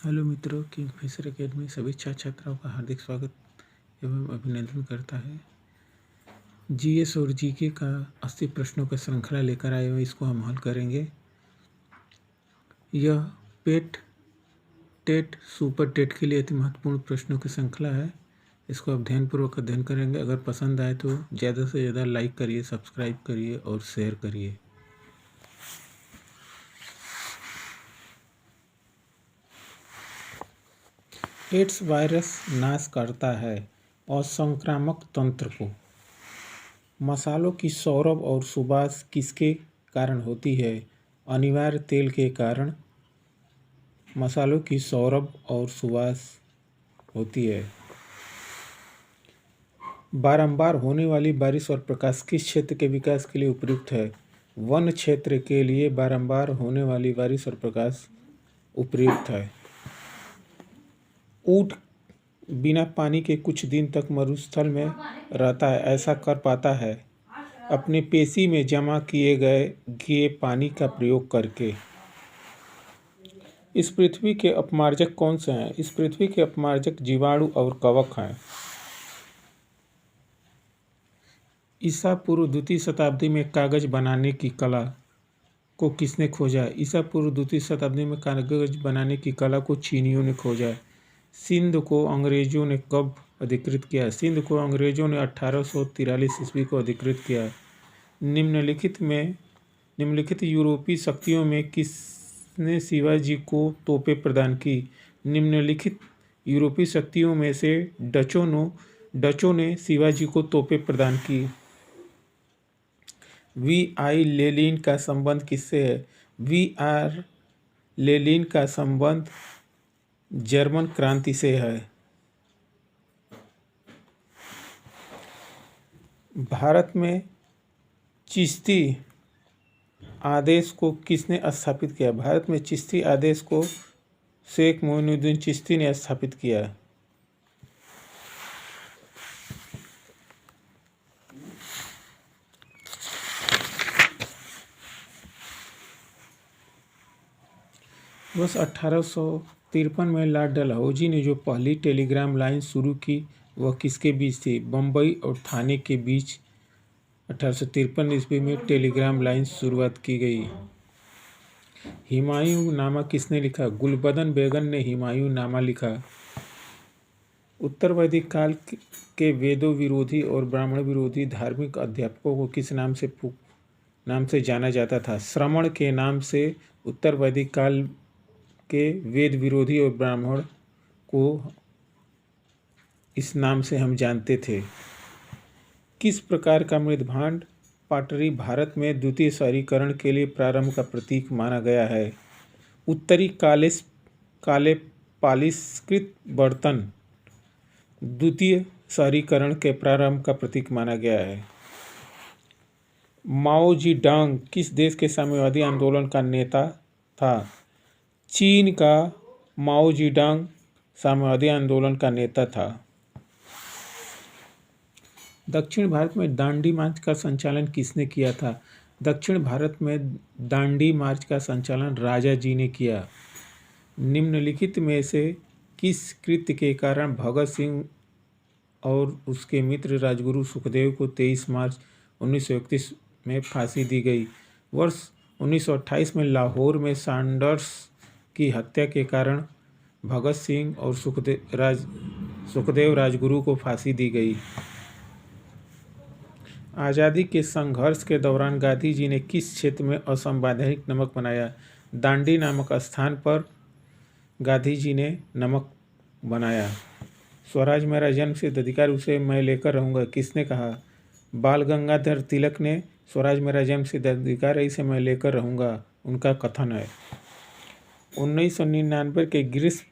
Hello मित्रों, Kingfisher academy सभी छात्र छात्राओं का हार्दिक स्वागत एवं अभिनंदन करता है। जीएस और जीके का 80 प्रश्नों का श्रृंखला लेकर आए हुए, इसको हम हल करेंगे। यह पेट, टेट, सुपर टेट के लिए अति महत्वपूर्ण प्रश्नों की श्रृंखला है। इसको आप ध्यानपूर्वक अध्ययन करेंगे। अगर पसंद आए तो ज़्यादा से ज़्यादा लाइक करिए, सब्सक्राइब करिए और शेयर करिए। एड्स वायरस नाश करता है असंक्रामक तंत्र को। मसालों की सौरभ और सुबास किसके कारण होती है? अनिवार्य तेल के कारण मसालों की सौरभ और सुबास होती है। बारंबार होने वाली बारिश और प्रकाश किस क्षेत्र के विकास के लिए उपयुक्त है? वन क्षेत्र के लिए बारंबार होने वाली बारिश और प्रकाश उपयुक्त है। ऊँट बिना पानी के कुछ दिन तक मरुस्थल में रहता है। ऐसा कर पाता है अपने पेशी में जमा किए गए पानी का प्रयोग करके। इस पृथ्वी के अपमार्जक कौन से हैं? इस पृथ्वी के अपमार्जक जीवाणु और कवक हैं। ईसा पूर्व द्वितीय शताब्दी में कागज बनाने की कला को किसने खोजा? ईसा पूर्व द्वितीय शताब्दी में कागज बनाने की कला को चीनियों ने खोजा। सिंध को अंग्रेजों ने कब अधिकृत किया? सिंध को अंग्रेजों ने 1843 ईस्वी को अधिकृत किया। निम्नलिखित यूरोपीय शक्तियों में किसने शिवाजी को तोपें प्रदान की? निम्नलिखित यूरोपीय शक्तियों में से डचों ने शिवाजी को तोपें प्रदान की। वी.आई. लेनिन का संबंध किससे है? वी.आर. लेनिन का संबंध जर्मन क्रांति से है। भारत में चिश्ती आदेश को किसने स्थापित किया? भारत में चिश्ती आदेश को शेख मोइनुद्दीन चिश्ती ने स्थापित किया। वर्ष 1853 में लॉर्ड डलहौजी ने जो पहली टेलीग्राम लाइन शुरू की वह किसके बीच थी? बम्बई और थाने के बीच 1853 ईस्वी में टेलीग्राम लाइन शुरुआत की गई। हुमायूं नामा किसने लिखा? गुलबदन बेगम ने हुमायूं नामा लिखा। उत्तर वैदिक काल के वेदों विरोधी और ब्राह्मण विरोधी धार्मिक अध्यापकों को किस नाम से जाना जाता था? श्रमण के नाम से उत्तर वैदिक काल के वेद विरोधी और ब्राह्मण को इस नाम से हम जानते थे। किस प्रकार का मृदभांड पाटरी भारत में द्वितीय शहरीकरण के लिए प्रारंभ का प्रतीक माना गया है? उत्तरी काले पालिशकृत बर्तन द्वितीय शहरीकरण के प्रारंभ का प्रतीक माना गया है। माओ जेडुंग किस देश के साम्यवादी आंदोलन का नेता था? चीन का माओ जेडुंग साम्यवादी आंदोलन का नेता था। दक्षिण भारत में दांडी मार्च का संचालन किसने किया था? दक्षिण भारत में दांडी मार्च का संचालन राजा जी ने किया। निम्नलिखित में से किस कृत्य के कारण भगत सिंह और उसके मित्र राजगुरु सुखदेव को 23 मार्च 1931 में फांसी दी गई? वर्ष 1928 में लाहौर में सैंडर्स की हत्या के कारण भगत सिंह और सुखदेव राजगुरु को फांसी दी गई। आज़ादी के संघर्ष के दौरान गांधी जी ने किस क्षेत्र में असंवैधानिक नमक बनाया? दांडी नामक स्थान पर गांधी जी ने नमक बनाया। स्वराज मेरा जन्मसिद्ध अधिकार, उसे मैं लेकर रहूँगा, किसने कहा? बाल गंगाधर तिलक ने स्वराज मेरा जन्मसिद्ध अधिकार है, इसे मैं लेकर रहूँगा, उनका कथन है। 1999 के ग्रीष्म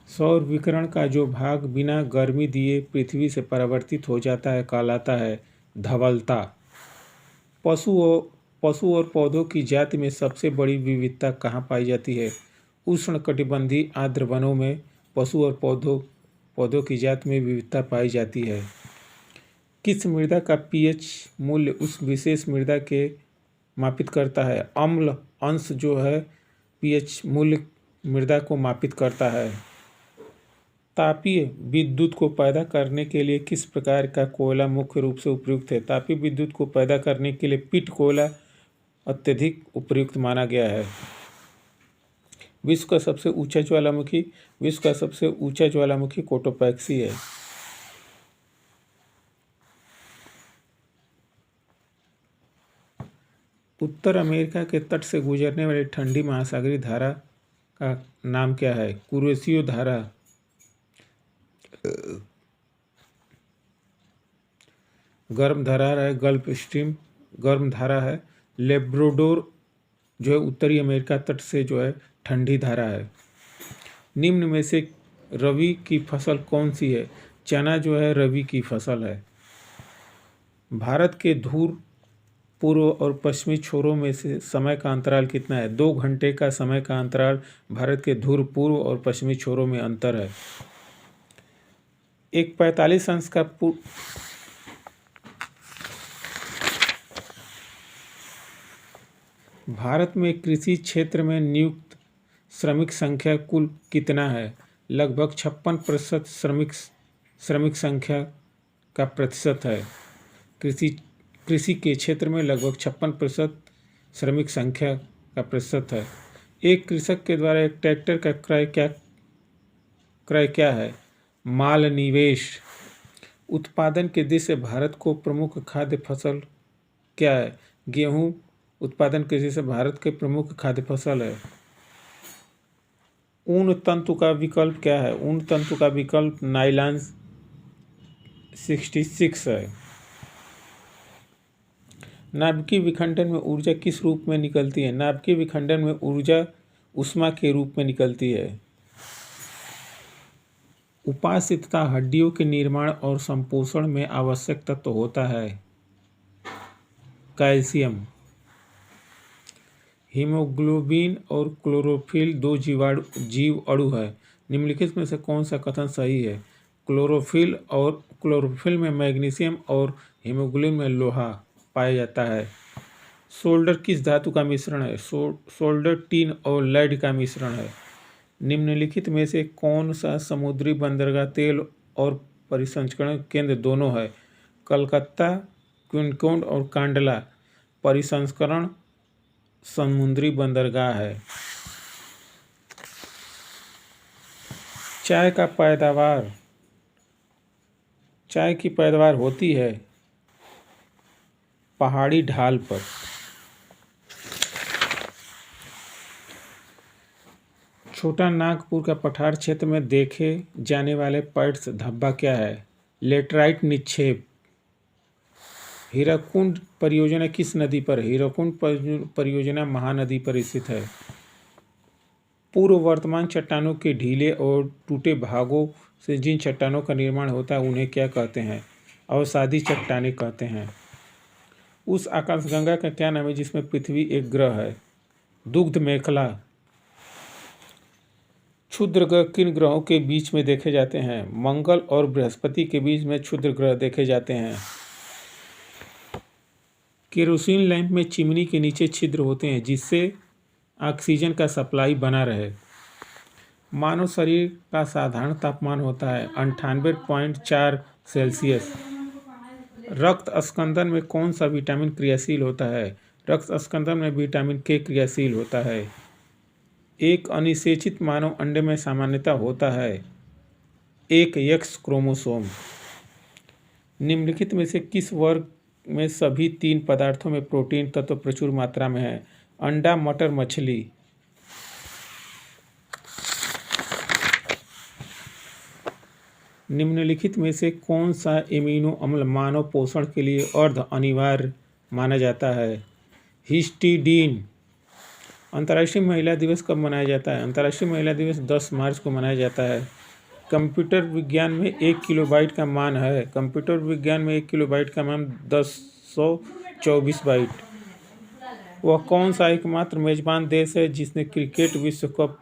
सौर विकिरण का जो भाग बिना गर्मी दिए पृथ्वी से परावर्तित हो जाता है कहलाता है धवलता। पशु और पौधों की जाति में सबसे बड़ी विविधता कहाँ पाई जाती है? उष्णकटिबंधीय आर्द्र वनों में पशु और पौधों की जाति में विविधता पाई जाती है। किस मृदा का पीएच मूल्य उस विशेष मृदा के मापित करता है। अम्ल अंश जो है पीएच मूल्य मृदा को मापित करता है। तापीय विद्युत को पैदा करने के लिए किस प्रकार का कोयला मुख्य रूप से उपयुक्त है? तापीय विद्युत को पैदा करने के लिए पिट कोयला अत्यधिक उपयुक्त माना गया है। विश्व का सबसे ऊंचा ज्वालामुखी कोटोपैक्सी है। उत्तर अमेरिका के तट से गुजरने वाली ठंडी महासागरीय धारा का नाम क्या है? कुरोशियो धारा। गर्म धारा है गल्फ स्ट्रीम, गर्म धारा है। लेब्राडोर जो है उत्तरी अमेरिका तट से जो है ठंडी धारा है। निम्न में से रबी की फसल कौन सी है? चना जो है रबी की फसल है। भारत के ध्रुव पूर्व और पश्चिमी छोरों में से समय का अंतराल कितना है? 2 घंटे का समय का अंतराल भारत के ध्रुव पूर्व और पश्चिमी छोरों में अंतर है। एक 45 अंश का भारत में कृषि क्षेत्र में नियुक्त श्रमिक संख्या कुल कितना है? लगभग 56% श्रमिक संख्या का प्रतिशत है। कृषि के क्षेत्र में लगभग 56% श्रमिक संख्या का प्रतिशत है। एक कृषक के द्वारा एक ट्रैक्टर का क्रय क्या है? माल निवेश। उत्पादन के दृष्टि से भारत को प्रमुख खाद्य फसल क्या है? गेहूं उत्पादन के दृष्टि से भारत के प्रमुख खाद्य फसल है। ऊन तंतु का विकल्प क्या है? ऊन तंतु का विकल्प नायलॉन 66 है। नाभिकीय विखंडन में ऊर्जा किस रूप में निकलती है? नाभिकीय विखंडन में ऊर्जा ऊष्मा के रूप में निकलती है। उपास्थि तथा हड्डियों के निर्माण और संपोषण में आवश्यक तत्व होता है कैल्शियम। हीमोग्लोबिन और क्लोरोफिल 2 जीव अणु है। निम्नलिखित में से कौन सा कथन सही है? क्लोरोफिल में मैग्नीशियम और हीमोग्लोबिन में लोहा पाया जाता है। सोल्डर किस धातु का मिश्रण है? सोल्डर टीन और लेड का मिश्रण है। निम्नलिखित में से कौन सा समुद्री बंदरगाह तेल और परिसंस्करण केंद्र दोनों है? कलकत्ता, क्विंकोड और कांडला परिसंस्करण समुद्री बंदरगाह है। चाय की पैदावार होती है पहाड़ी ढाल पर। छोटा नागपुर का पठार क्षेत्र में देखे जाने वाले पैट्स धब्बा क्या है? लेटराइट निक्षेप। हीराकुंड परियोजना किस नदी पर? हीराकुंड परियोजना महानदी पर स्थित है। पूर्व वर्तमान चट्टानों के ढीले और टूटे भागों से जिन चट्टानों का निर्माण होता है उन्हें क्या कहते हैं? अवसादी चट्टानें कहते हैं। उस आकाशगंगा का क्या नाम है जिसमें पृथ्वी एक ग्रह है? दुग्ध मेखला। क्षुद्र ग्रह किन ग्रहों के बीच में देखे जाते हैं? मंगल और बृहस्पति के बीच में क्षुद्र ग्रह देखे जाते हैं। केरोसिन लैंप में चिमनी के नीचे छिद्र होते हैं जिससे ऑक्सीजन का सप्लाई बना रहे। मानव शरीर का साधारण तापमान होता है 98.4 सेल्सियस। रक्त स्कंदन में कौन सा विटामिन क्रियाशील होता है? रक्त स्कंदन में विटामिन के क्रियाशील होता है। एक अनिषेचित मानव अंडे में सामान्यतः होता है एक एक्स क्रोमोसोम। निम्नलिखित में से किस वर्ग में सभी 3 पदार्थों में प्रोटीन तत्व प्रचुर मात्रा में है? अंडा, मटर, मछली। निम्नलिखित में से कौन सा एमिनो अम्ल मानव पोषण के लिए अर्ध अनिवार्य माना जाता है? हिस्टिडीन। अंतर्राष्ट्रीय महिला दिवस कब मनाया जाता है? अंतर्राष्ट्रीय महिला दिवस 10 मार्च को मनाया जाता है। कंप्यूटर विज्ञान में 1 किलोबाइट का मान है। कंप्यूटर विज्ञान में 1 किलोबाइट का मान 1024 बाइट। वह कौन सा एकमात्र मेजबान देश है जिसने क्रिकेट विश्व कप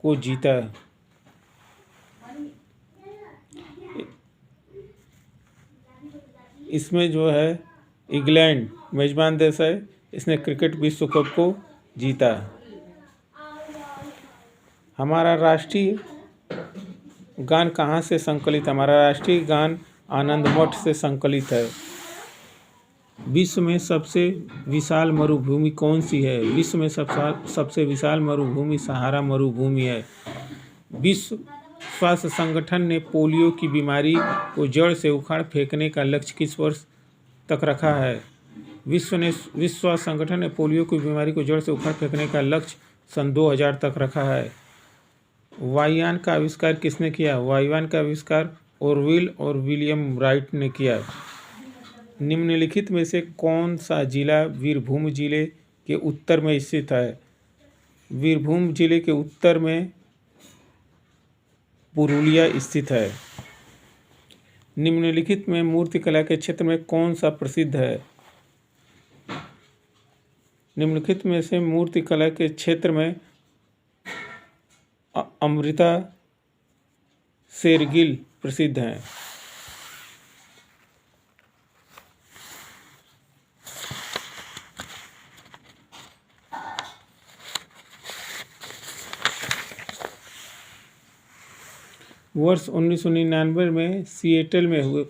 को जीता? इसमें जो है इंग्लैंड मेजबान देश है। इसने क्रिकेट विश्व कप को जीता। हमारा राष्ट्रीय गान कहाँ से संकलित? हमारा राष्ट्रीय गान आनंद मठ से संकलित है। विश्व में सबसे विशाल मरुभूमि कौन सी है? विश्व में सबसे विशाल मरुभूमि सहारा मरुभूमि है। विश्व स्वास्थ्य संगठन ने पोलियो की बीमारी को जड़ से उखाड़ फेंकने का लक्ष्य किस वर्ष तक रखा है? विश्व स्वास्थ्य संगठन ने पोलियो की बीमारी को जड़ से उखाड़ फेंकने का लक्ष्य सन 2000 तक रखा है। वायुयान का आविष्कार किसने किया? वायुयान का आविष्कार ऑरविल और विलियम राइट ने किया। निम्नलिखित में से कौन सा जिला वीरभूम जिले के उत्तर में स्थित है? वीरभूम जिले के उत्तर में पुरुलिया स्थित है। निम्नलिखित में मूर्तिकला के क्षेत्र में कौन सा प्रसिद्ध है? निम्नलिखित में से मूर्तिकला के क्षेत्र में अमृता शेरगिल प्रसिद्ध हैं। वर्ष 1999 में सिएटल में हुए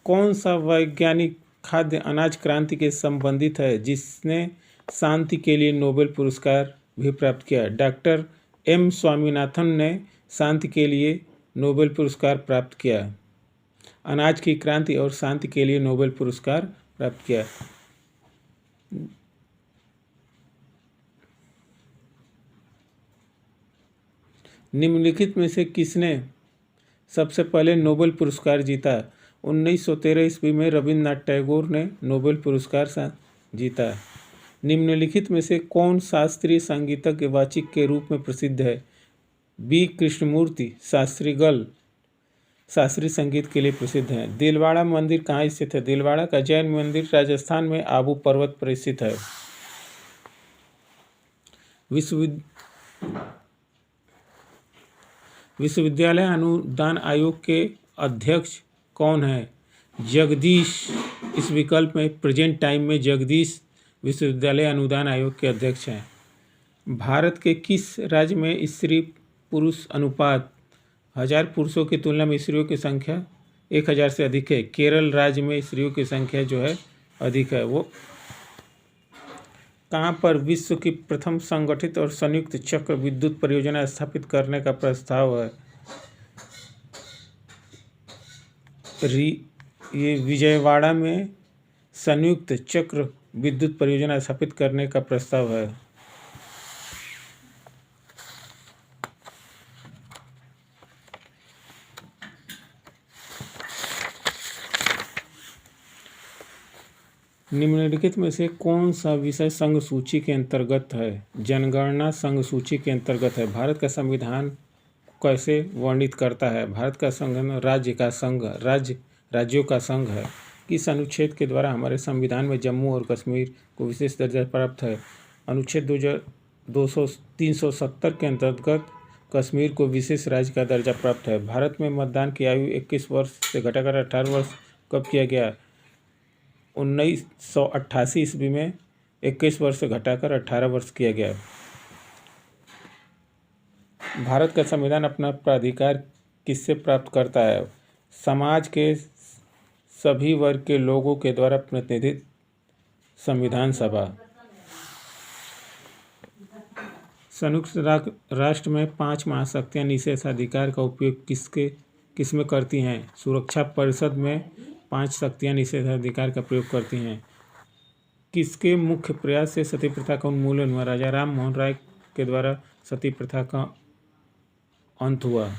कौन सा वैज्ञानिक खाद्य अनाज क्रांति के संबंधित है जिसने शांति के लिए नोबेल पुरस्कार भी प्राप्त किया? डॉक्टर एम स्वामीनाथन ने शांति के लिए नोबेल पुरस्कार प्राप्त किया। अनाज की क्रांति और शांति के लिए नोबेल पुरस्कार प्राप्त किया। निम्नलिखित में से किसने सबसे पहले नोबेल पुरस्कार जीता? 1913 ईस्वी में रविन्द्रनाथ टैगोर ने नोबेल पुरस्कार जीता। निम्नलिखित में से कौन शास्त्रीय संगीतज्ञ वाचिक के रूप में प्रसिद्ध है? बी कृष्णमूर्ति शास्त्रीय संगीत के लिए प्रसिद्ध हैं। दिलवाड़ा मंदिर कहाँ स्थित है? दिलवाड़ा का जैन मंदिर राजस्थान में आबू पर्वत पर स्थित है। विश्वविद्यालय अनुदान आयोग के अध्यक्ष कौन है? जगदीश। इस विकल्प में प्रेजेंट टाइम में जगदीश विश्वविद्यालय अनुदान आयोग के अध्यक्ष हैं। भारत के किस राज्य में स्त्री पुरुष अनुपात 1000 पुरुषों की तुलना में स्त्रियों की संख्या 1000 से अधिक है? केरल राज्य में स्त्रियों की संख्या जो है अधिक है। वो कहाँ पर विश्व की प्रथम संगठित और संयुक्त चक्र विद्युत परियोजना स्थापित करने का प्रस्ताव है? ये विजयवाड़ा में संयुक्त चक्र विद्युत परियोजना स्थापित करने का प्रस्ताव है। निम्नलिखित में से कौन सा विषय संघ सूची के अंतर्गत है? जनगणना संघ सूची के अंतर्गत है। भारत का संविधान कैसे वर्णित करता है? भारत का संविधान राज्य का संघ राज्यों का संघ है। किस अनुच्छेद के द्वारा हमारे संविधान में जम्मू और कश्मीर को विशेष दर्जा प्राप्त है? अनुच्छेद 370 के अंतर्गत कश्मीर को विशेष राज्य का दर्जा प्राप्त है। भारत में मतदान की आयु 21 वर्ष से घटाकर 18 वर्ष कब किया गया? 1988 ईस्वी में 21 वर्ष से घटाकर 18 वर्ष किया गया। भारत का संविधान अपना प्राधिकार किससे प्राप्त करता है? समाज के सभी वर्ग के लोगों के द्वारा प्रतिनिधित संविधान सभा। संयुक्त राष्ट्र में 5 महाशक्तियाँ निषेधाधिकार का उपयोग किसमें करती हैं? सुरक्षा परिषद में 5 शक्तियाँ निषेधाधिकार का प्रयोग करती हैं। किसके मुख्य प्रयास से सती प्रथा का उन्मूलन हुआ? राजा राम मोहन राय के द्वारा सती प्रथा का अंत हुआ।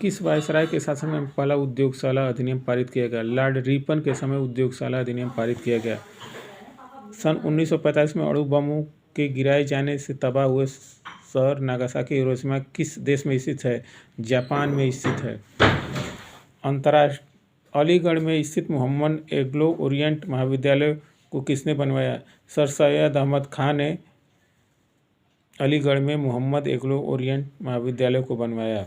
किस वायसराय के शासन में पहला उद्योगशाला अधिनियम पारित किया गया? लॉर्ड रिपन के समय उद्योगशाला अधिनियम पारित किया गया। सन 1945 में अणु बमों के गिराए जाने से तबाह हुए शहर नागासाकी हिरोशिमा किस देश में स्थित है? जापान में स्थित है। अंतर्राष्ट्रीय अलीगढ़ में स्थित मोहम्मद एंग्लो ओरिएंट महाविद्यालय को किसने बनवाया? सर सैयद अहमद खान ने अलीगढ़ में मोहम्मद एंग्लो ओरिएंट महाविद्यालय को बनवाया।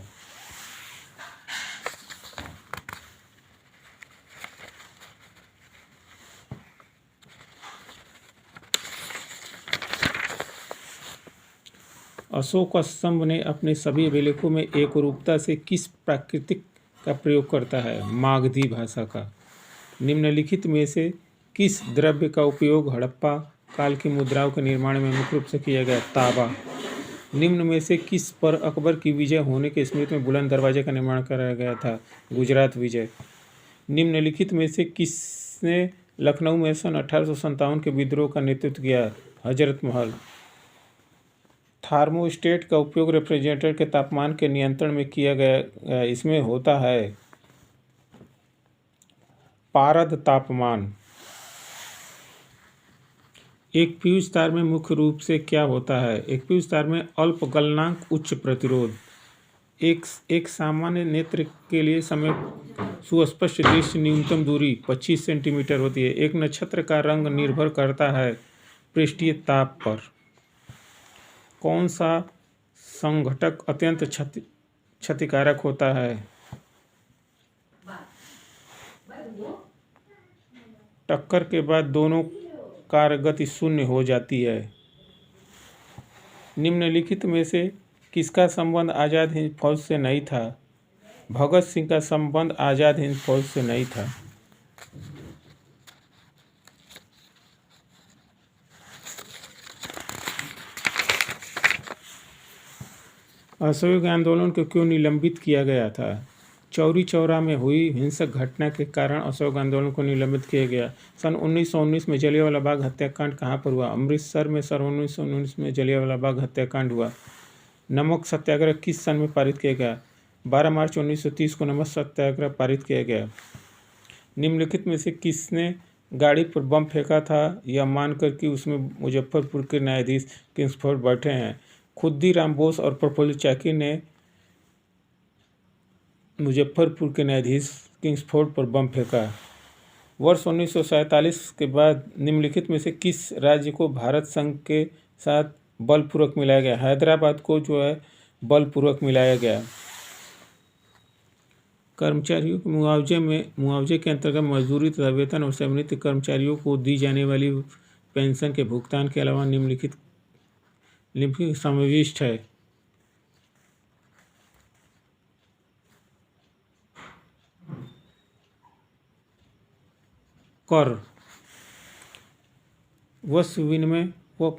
अशोक स्तंभ ने अपने सभी अभिलेखों में एकरूपता से किस प्राकृतिक का प्रयोग करता है? मागधी भाषा का। निम्नलिखित में से किस द्रव्य का उपयोग हड़प्पा काल की मुद्राओं के निर्माण में मुख्य रूप से किया गया? तांबा। निम्न में से किस पर अकबर की विजय होने के स्मृति में बुलंद दरवाजे का निर्माण कराया गया था? गुजरात विजय। निम्नलिखित में से किसने लखनऊ में सन 1857 के विद्रोह का नेतृत्व किया? हजरत महल। थार्मोस्टेट का उपयोग रेफ्रिजरेटर के तापमान के नियंत्रण में किया गया, इसमें होता है पारद तापमान। एक फ्यूज तार में मुख्य रूप से क्या होता है? एक फ्यूज तार में अल्प गलनांक उच्च प्रतिरोध। एक सामान्य नेत्र के लिए समय सुस्पष्ट दृश्य न्यूनतम दूरी 25 सेंटीमीटर होती है। एक नक्षत्र का रंग निर्भर करता है पृष्ठीय ताप पर। कौन सा संघटक अत्यंत क्षतिकारक होता है? टक्कर के बाद दोनों कार गति शून्य हो जाती है। निम्नलिखित में से किसका संबंध आज़ाद हिंद फौज से नहीं था? भगत सिंह का संबंध आज़ाद हिंद फौज से नहीं था। असहयोग आंदोलन को क्यों निलंबित किया गया था? चौरी चौरा में हुई हिंसक घटना के कारण असहयोग आंदोलन को निलंबित किया गया। सन 1919 में जलियांवाला बाग हत्याकांड कहाँ पर हुआ? अमृतसर में सन 1919 में जलियांवाला बाग हत्याकांड हुआ। नमक सत्याग्रह किस सन में पारित किया गया? 12 मार्च 1930 को नमक सत्याग्रह पारित किया गया। निम्नलिखित में से किसने गाड़ी पर बम फेंका था, यह मानकर कि उसमें मुजफ्फरपुर के न्यायाधीश किंग्सफोर्ड बैठे हैं? खुद्दीराम बोस और प्रफुल्ल चाकी ने मुजफ्फरपुर के न्यायाधीश किंग्सफोर्ड पर बम फेंका। वर्ष 1947 के बाद निम्नलिखित में से किस राज्य को भारत संघ के साथ बलपूर्वक मिलाया गया? हैदराबाद को जो है बलपूर्वक मिलाया गया। कर्मचारियों के मुआवजे के अंतर्गत मजदूरी तथा वेतन और सेवानिवृत्त कर्मचारियों को दी जाने वाली पेंशन के भुगतान के अलावा निम्नलिखित समाविष्ट है। कर, वस्तु विनिमय व